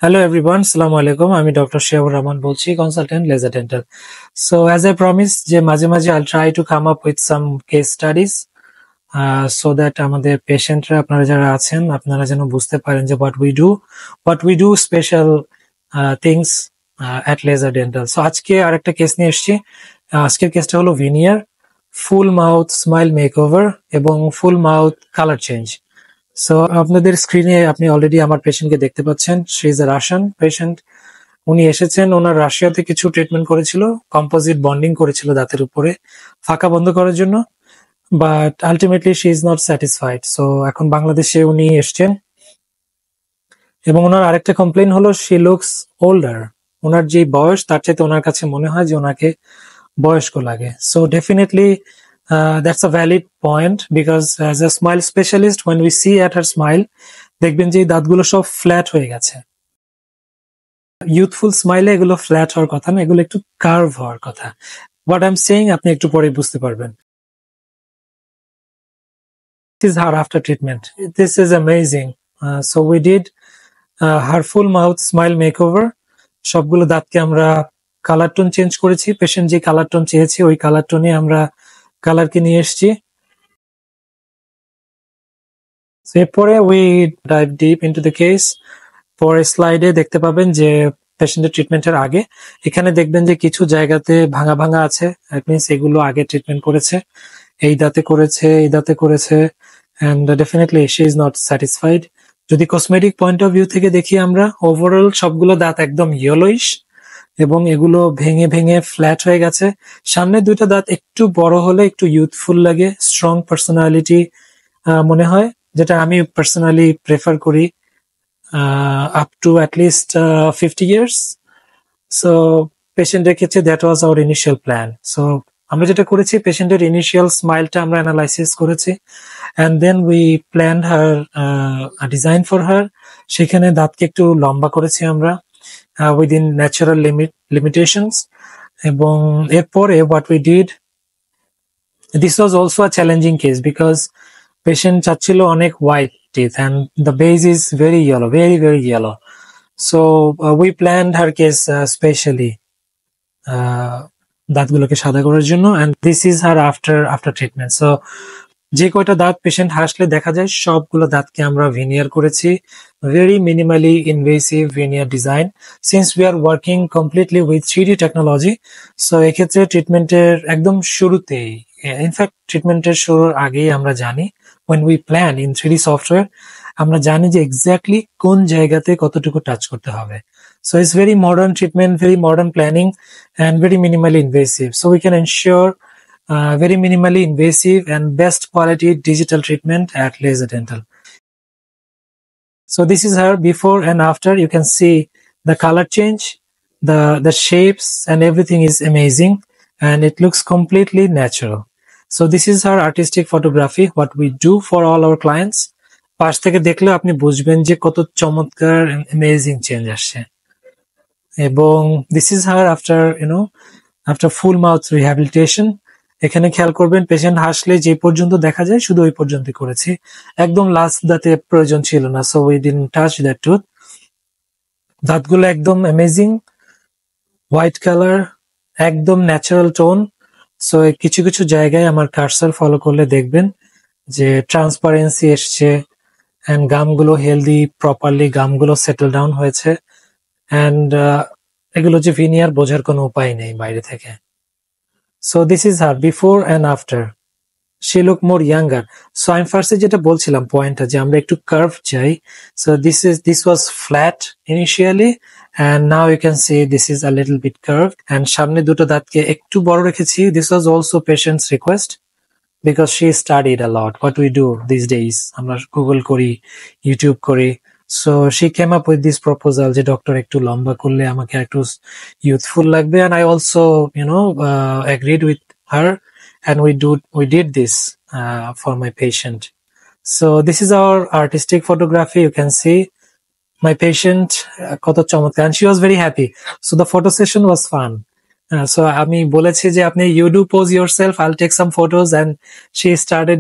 Hello everyone, Assalamu alaikum. আমি doctor Shiabur Rahman বলছি, consultant laser dental. So as I promised যে মাঝে মাঝে I'll try to come up with some case studies so that আমাদের পেশেন্টরা আপনারা যারা আছেন আপনারা যেন বুঝতে পারেন যে what we do special things at laser dental. So আজকে আরেকটা কেস নিয়ে এসেছি। আজকের কেসটা হলো veneer, full mouth smile makeover এবং full mouth color change. So আপনাদের স্ক্রিনে আপনি অলরেডি আমার পেশেন্টকে দেখতে পাচ্ছেন। She is a Russian patient. উনি এসেছেন, ওনার রাশিয়াতে কিছু ট্রিটমেন্ট করেছিল, কম্পোজিট বন্ডিং করেছিল দাঁতের উপরে ফাঁকা বন্ধ করার জন্য, but ultimately she is not satisfied. So এখন বাংলাদেশে উনি এসছেন এবং ওনার আরেকটা কমপ্লেন হলো শি লুকস ওল্ডার। ওনার যে বয়স তার চাইতে ওনার কাছে মনে হয় যে ওনাকে বয়স্ক লাগে। So definitely that's a valid point because as a smile specialist when we see at her smile দেখবেন যে দাঁতগুলো সব ফ্ল্যাট হয়ে গেছে। ইউথফুল স্মাইলে এগুলো ফ্ল্যাট হওয়ার কথা না, এগুলো একটু কার্ভ হওয়ার কথা। হোয়াট আই এম সেইং আপনি একটু পরে বুঝতে পারবেন। This is her after treatment. This is amazing. So we did her full mouth smile makeover. সবগুলো দাঁতকে আমরা কালার টোন চেঞ্জ করেছি। পেশেন্ট যে কালার টোন চেয়েছে ওই কালার টোনে আমরা কালারকে নিয়ে এসেছি। এরপরে we dive deep into the case. পরে স্লাইডে দেখতে পাবেন যে পেশেন্টের ট্রিটমেন্টের আগে এখানে দেখবেন যে কিছু জায়গাতে ভাঙা ভাঙা আছে, দ্যাট মিনস এগুলো আগে ট্রিটমেন্ট করেছে, এই দাঁতে করেছে, এই দাঁতে করেছে, and definitely she is not satisfied. যদি কসমেটিক পয়েন্ট অফ ভিউ থেকে দেখি আমরা, ওভারঅল সবগুলো দাঁত একদম ইয়েলোইশ এবং এগুলো ভেঙে ভেঙে ফ্ল্যাট হয়ে গেছে। সামনে দুইটা দাঁত একটু বড় হলে একটু ইউথফুল লাগে, স্ট্রং পার্সোনালিটি মনে হয়, যেটা আমি পার্সোনালি প্রেফার করি up to at least 50 years. So patient রেখেছে, that was our initial plan. So আমরা যেটা করেছি পেশেন্টের ইনিশিয়াল স্মাইলটা আমরা অ্যানালাইসিস করেছি and then we planned her a design for her. সেখানে দাঁতকে একটু লম্বা করেছি আমরা within natural limitations এবং এরপরে what we did, this was also a challenging case because patient চাচ্ছিল অনেক white teeth and the base is very yellow, very yellow. So we planned her case specially দাঁতগুলোকে সাদা করার জন্য and this is her after treatment. So যে কয়টা দাঁত patient হাসলে দেখা যায় সবগুলো দাঁতকে আমরা veneer করেছি, very minimally invasive veneer design since we are working completely with 3D technology. So এক্ষেত্রে ট্রিটমেন্টের একদম শুরুতেই, ইনফ্যাক্ট ট্রিটমেন্টের শুরুর আগেই আমরা জানি when we plan in 3D software আমরা জানি যে এক্স্যাক্টলি কোন জায়গাতে কতটুকু টাচ করতে হবে। So it's very modern treatment, very modern planning and very minimally invasive. So we can ensure very minimally invasive and best quality digital treatment at Laser Dental. So this is her before and after. You can see the color change, the shapes and everything is amazing and it looks completely natural. So this is her artistic photography, what we do for all our clients. পাশ থেকে দেখলে আপনি বুঝবেন যে কত চমৎকার amazing change আসছে। এবং this is her after full mouth rehabilitation. এখানে খেয়াল করবেন পেশেন্ট হাসলে যে পর্যন্ত দেখা যায় শুধু ওই পর্যন্তই করেছি, একদম লাস্ট দাঁতে প্রয়োজন ছিল না। So we didn't touch that tooth. দাঁতগুলো একদম অ্যামেজিং, হোয়াইট কালার, একদম ন্যাচারাল টোন। সো কিছু কিছু জায়গায় আমার কার্সার ফলো করলে দেখবেন যে ট্রান্সপারেন্সি এসছে এন্ড গামগুলো হেলদি, প্রপারলি গামগুলো সেটেল ডাউন হয়েছে এন্ড এগুলো যে ভিনিয়ার বোঝার কোনো উপায় নেই বাইরে থেকে। So this is her before and after. She look more younger. So I'm first যেটা বলছিলাম পয়েন্টটা যে আমরা একটু কার্ভ চাই। So this was flat initially and now you can see this is a little bit curved and সামনে দুটো দাঁতকে একটু বড় রেখেছি। This was also patient's request because she studied a lot. What we do these days, আমরা Google করি, YouTube করি। So she came up with this proposal যে doctor একটু লম্বা করলে আমাকে একটু youthful লাগবে and I also agreed with her and we did this for my patient. So this is our artistic photography. You can see my patient কত চমৎকার and she was very happy. So the photo session was fun. So আমি বলেছি যে আপনি you do pose yourself, I'll take some photos and she started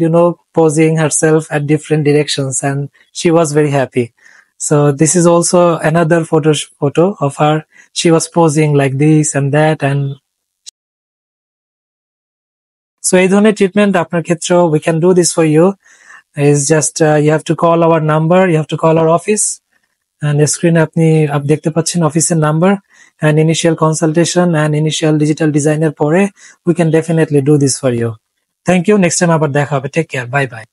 posing herself at different directions and she was very happy. So this is also another photo of her. She was posing like this and that, and so এই ধরনের treatment আপনার ক্ষেত্রেও we can do this for you. Is just you have to call our number, you have to call our office, and screen আপনি দেখতে পাচ্ছেন অফিসের number, and initial consultation and initial digital designer পরে we can definitely do this for you. Thank you. Next time আবার দেখা হবে. Take care. Bye bye.